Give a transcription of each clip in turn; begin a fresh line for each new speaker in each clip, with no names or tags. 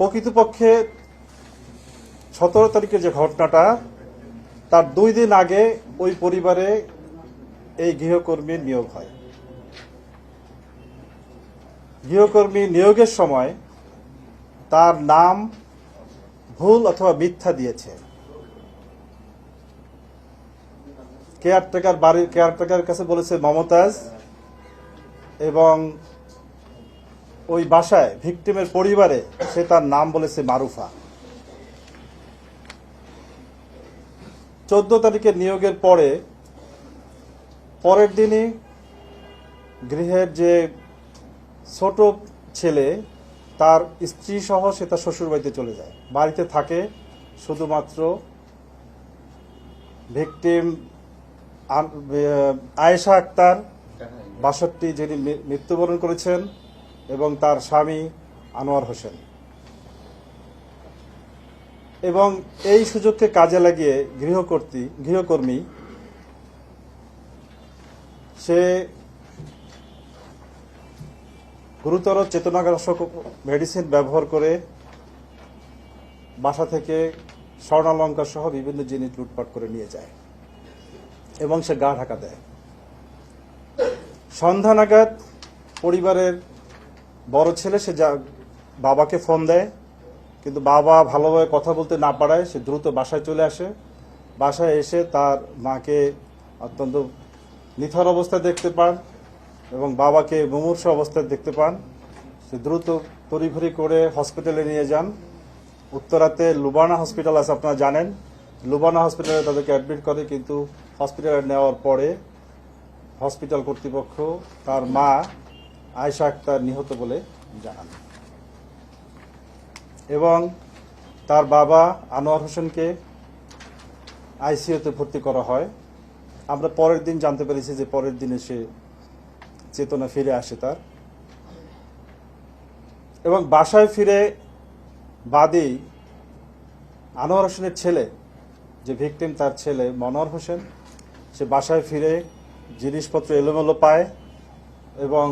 প্রকৃতপক্ষে 17 তারিখের যে ঘটনাটা, তার 2 দিন আগে ওই পরিবারে এই গৃহকর্মীর নিয়োগ হয়। গৃহকর্মী নিয়োগের সময় তার নাম ভুল অথবা মিথ্যা দিয়েছে। বাড়ির কেয়ারটেকার কাছে বলেছে মমতাজ, এবং ওই বাসায় ভিকটিমের পরিবারে সে তার নাম বলেছে মারুফা। 14 তারিখের নিয়োগের পরের দিনই গৃহের যে ছোট ছেলে তার স্ত্রী সহ সে তার শ্বশুর বাড়িতে চলে যায়। বাড়িতে থাকে শুধুমাত্র ভিকটিম আয়েশা আক্তার 62, যিনি মৃত্যুবরণ করেছেন, এবং তার স্বামী আনোয়ার হোসেন। এবং এই সুযোগকে কাজে লাগিয়ে গৃহকর্মী সে গুরুতর চেতনানাশক মেডিসিন ব্যবহার করে বাসা থেকে স্বর্ণালঙ্কার সহ বিভিন্ন জিনিস লুটপাট করে নিয়ে যায় এবং সে গা ঢাকা দেয়। সন্ধ্যা নাগাদ পরিবারের বড় ছেলে সে বাবাকে ফোন দেয়, কিন্তু বাবা ভালোভাবে কথা বলতে না পারায় সে দ্রুত বাসায় চলে আসে। বাসায় এসে তার মাকে অত্যন্ত নিথর অবস্থায় দেখতে পান এবং বাবাকে মুমূর্ষু অবস্থায় দেখতে পান। সে দ্রুত তড়িঘড়ি করে হসপিটালে নিয়ে যান। উত্তরাতে লুবানা হসপিটাল আছে, আপনারা জানেন। লুবানা হসপিটালে তাদেরকে অ্যাডমিট করে, কিন্তু হসপিটালে নেওয়ার পরে হসপিটাল কর্তৃপক্ষ তার মা আয়েশা আক্তার নিহত বলে জানান এবং তার বাবা আনোয়ার হোসেনকে আইসিইউতে ভর্তি করা হয়। আমরা পরের দিন জানতে পেরেছি যে পরের দিনে সে চেতনা ফিরে আসে তার, এবং বাসায় ফিরে বাদী আনোয়ার হোসেনের ছেলে, যে ভিকটিম তার ছেলে মনোয়ার হোসেন, সে বাসায় ফিরে জিনিসপত্র এলোমেলো পায় এবং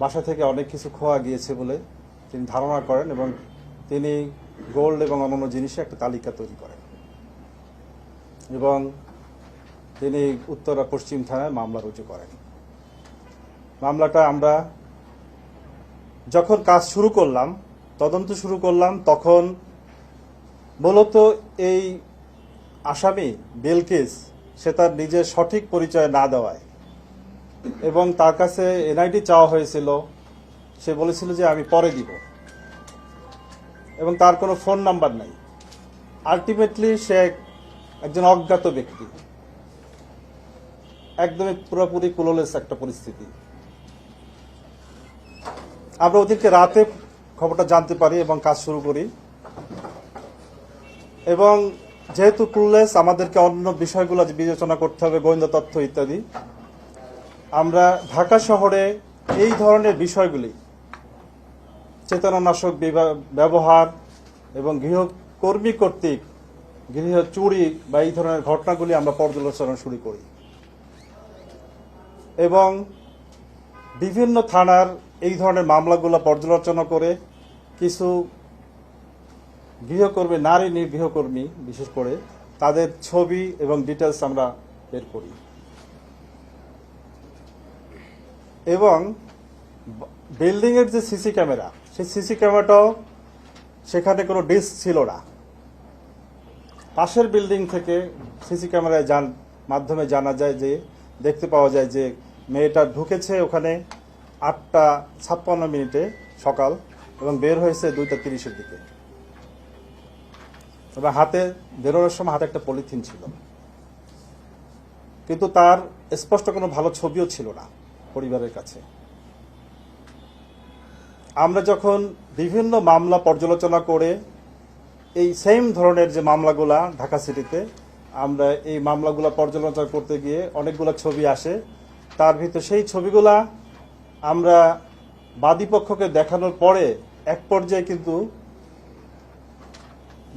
বাসা থেকে অনেক কিছু খোয়া গিয়েছে বলে তিনি ধারণা করেন, এবং তিনি গোল্ড এবং অন্যান্য জিনিসের একটা তালিকা তৈরি করেন এবং তিনি উত্তরা পশ্চিম থানায় মামলা রুজু করেন। মামলাটা আমরা যখন কাজ শুরু করলাম, তদন্ত শুরু করলাম, তখন মূলত এই আসামি বিলকিস সে তার নিজের সঠিক পরিচয় না দেওয়ায় এবং তার কাছে এনআইডি চাওয়া হয়েছিল, সে বলেছিল যে আমি পরে দিব, এবং তার কোনো ফোন নাম্বার নাই। আলটিমেটলি সে একজন অজ্ঞাত ব্যক্তি, একদমই পুরোপুরি ক্লুলেস একটা পরিস্থিতি। আমরা ওদিনকে রাতে খবরটা জানতে পারি এবং কাজ শুরু করি, এবং যেহেতু ক্লুলেস আমাদেরকে অন্য বিষয়গুলো বিবেচনা করতে হবে, গোয়েন্দা তথ্য ইত্যাদি। আমরা ঢাকা শহরে এই ধরনের বিষয়গুলি, চেতনানাশক ব্যবহার এবং গৃহকর্মী কর্তৃক গৃহ চুরি বা এই ধরনের ঘটনাগুলি আমরা পর্যালোচনা শুরু করি এবং বিভিন্ন থানার এই ধরনের মামলাগুলো পর্যালোচনা করে কিছু গৃহকর্মী, নারী গৃহকর্মী বিশেষ করে, তাদের ছবি এবং ডিটেলস আমরা বের করি এবং বিল্ডিংয়ের যে সিসি ক্যামেরা, সেই সিসি ক্যামেরাটাও সেখানে কোনো ডিস্ক ছিল না। পাশের বিল্ডিং থেকে সিসি ক্যামেরায় মাধ্যমে জানা যায় যে, দেখতে পাওয়া যায় যে মেয়েটা ঢুকেছে ওখানে 8:56 সকাল এবং বের হয়েছে 2:30 দিকে, এবং হাতে বেরোনোর সময় হাতে একটা পলিথিন ছিল, কিন্তু তার স্পষ্ট কোনো ভালো ছবিও ছিল না পরিবারের কাছে। আমরা যখন বিভিন্ন মামলা পর্যালোচনা করে এই সেম ধরনের যে মামলাগুলা ঢাকা সিটিতে, আমরা এই মামলাগুলা পর্যালোচনা করতে গিয়ে অনেকগুলো ছবি আসে। তার ভিতরে সেই ছবিগুলা আমরা বাদীপক্ষকে দেখানোর পরে এক পর্যায়ে কিন্তু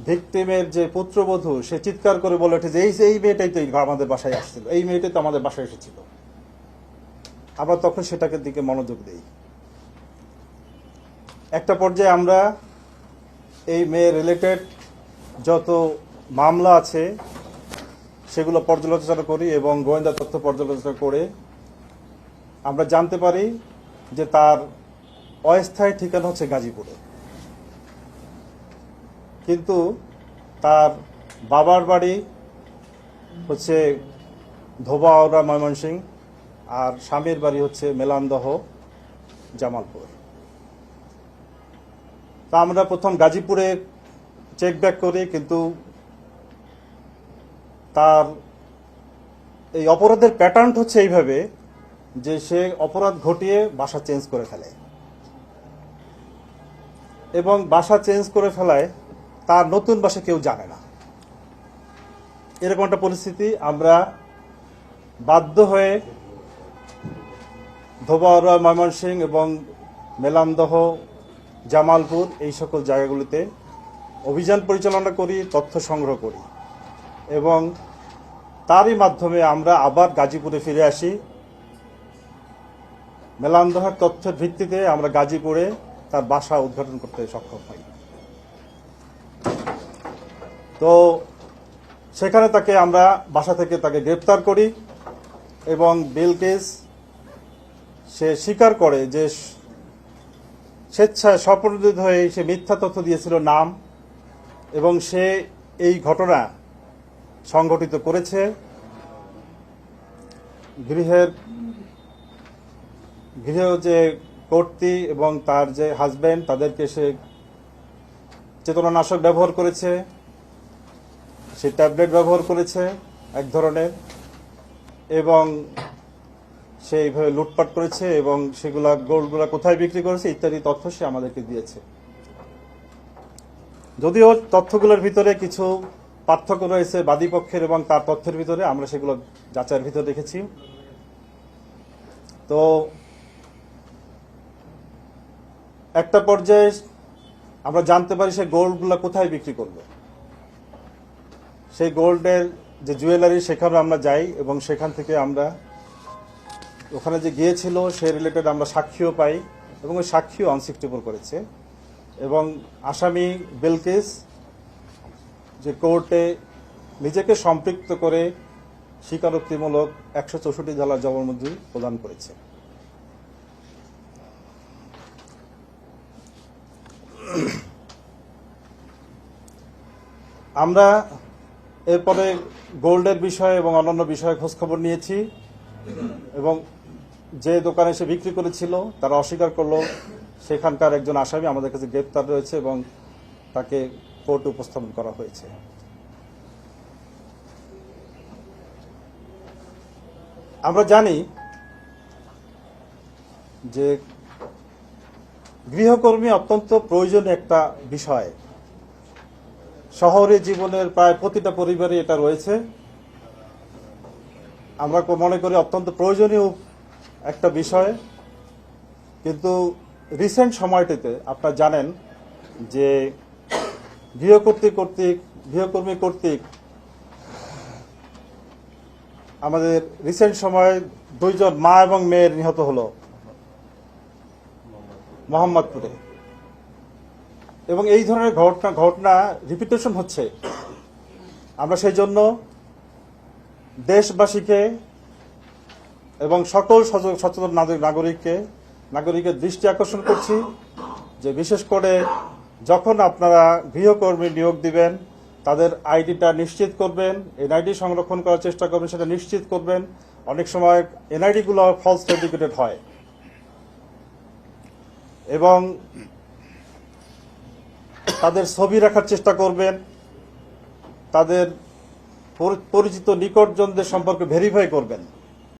ভিকটিমের যে পুত্রবধূ সে চিৎকার করে বলে ওঠে যে এই মেয়েটাই তো আমাদের বাসায় আসছিল, এই মেয়েটাই তো আমাদের বাসায় এসেছিল। আমরা তখন সেটাকে দিকে মনোযোগ দেই। একটা পর্যায়ে আমরা এই মেয়ে রিলেটেড যত মামলা আছে সেগুলো পর্যালোচনা করি এবং গোয়েন্দা তথ্য পর্যালোচনা করে আমরা জানতে পারি যে তার অস্থায়ী ঠিকানা হচ্ছে গাজীপুরে, কিন্তু তার বাবার বাড়ি হচ্ছে ধোবাউড়া ময়মনসিংহ আর স্বামীর বাড়ি হচ্ছে মেলান্দহ জামালপুর। তা আমরা প্রথম গাজীপুরে চেক ব্যাক করি, কিন্তু তার এই অপরাধের প্যাটার্ন হচ্ছে এইভাবে যে সে অপরাধ ঘটিয়ে বাসা চেঞ্জ করে ফেলে এবং বাসা চেঞ্জ করে ফেলায় তার নতুন বাসা কেউ জানে না। এরকম একটা পরিস্থিতি আমরা বাধ্য হয়ে ধোবাউড়া ময়মনসিংহ এবং মেলান্দহ জামালপুর এই সকল জায়গাগুলিতে অভিযান পরিচালনা করি, তথ্য সংগ্রহ করি এবং তারই মাধ্যমে আমরা আবার গাজীপুরে ফিরে আসি। মেলান্দহের তথ্যের ভিত্তিতে আমরা গাজীপুরে তার বাসা উদ্ঘাটন করতে সক্ষম হই। তো সেখানে তাকে আমরা বাসা থেকে তাকে গ্রেপ্তার করি এবং বিলকিস সে স্বীকার করে যে স্বেচ্ছায় স্বপ্রণোদিত হয়ে সে মিথ্যা তথ্য দিয়েছিল নাম, এবং সে এই ঘটনা সংঘটিত করেছে। গৃহ যে কর্ত্রী এবং তার যে হাজব্যান্ড তাদেরকে সে চেতনানাশক ব্যবহার করেছে, সে ট্যাবলেট ব্যবহার করেছে এক ধরনের, এবং সে এইভাবে লুটপাট করেছে এবং সেগুলা গোল্ডগুলা কোথায় বিক্রি করেছে ইত্যাদি তথ্য সে আমাদেরকে দিয়েছে। যদিও তথ্যগুলোর ভিতরে কিছু পার্থক্য রয়েছে বাদীপক্ষের এবং তার তথ্যের ভিতরে, আমরা সেগুলো যাচাইয়ের ভিতরে রেখেছি। তো একটা পর্যায়ে আমরা জানতে পারি সে গোল্ডগুলো কোথায় বিক্রি করবে। সেই গোল্ডের যে জুয়েলারি সেখানে আমরা যাই এবং সেখান থেকে আমরা ওখানে যে গিয়েছিল সে রিলেটেড আমরা সাক্ষীও পাই এবং ওই সাক্ষীও আনসিক্টেবল করেছে। এবং আসামি বিলকিস যে কোর্টে নিজেকে সম্পৃক্ত করে স্বীকারোক্তিমূলক 164 ধারার জবানবন্দি প্রদান করেছে। আমরা এরপরে গোল্ডের বিষয়ে এবং অন্যান্য বিষয়ে খোঁজখবর নিয়েছি এবং যে দোকানে সে বিক্রি করেছিল তারা অস্বীকার করলো সেখানকার একজন আসামি আমাদের কাছে গ্রেপ্তার রয়েছে এবং তাকে কোর্টে উপস্থাপন করা হয়েছে। আমরা জানি যে গৃহকর্মী অত্যন্ত প্রয়োজনীয় একটা বিষয়, শহরে জীবনের প্রায় প্রতিটা পরিবারে এটা রয়েছে। আমরা মনে করি অত্যন্ত প্রয়োজনীয় একটা বিষয়, কিন্তু রিসেন্ট সময়টিতে আপনারা জানেন যে গৃহকর্মী কর্তৃক আমাদের রিসেন্ট সময়ে 2 জন মা এবং মেয়ের নিহত হলো মোহাম্মদপুরে, এবং এই ধরনের ঘটনা রিপিটেশন হচ্ছে। আমরা সেই জন্য দেশবাসীকে এবং সকল সচেতন নাগরিকের দৃষ্টি আকর্ষণ করছি যে বিশেষ করে যখন আপনারা গৃহকর্মী নিয়োগ দিবেন তাদের আইডিটা নিশ্চিত করবেন, এনআইডি সংরক্ষণ করার চেষ্টা করবেন, সেটা নিশ্চিত করবেন। অনেক সময় এনআইডিগুলো ফলস ফেব্রিকেটেড হয় এবং তাদের ছবি রাখার চেষ্টা করবেন, তাদের পরিচিত নিকটজনদের সম্পর্কে ভেরিফাই করবেন।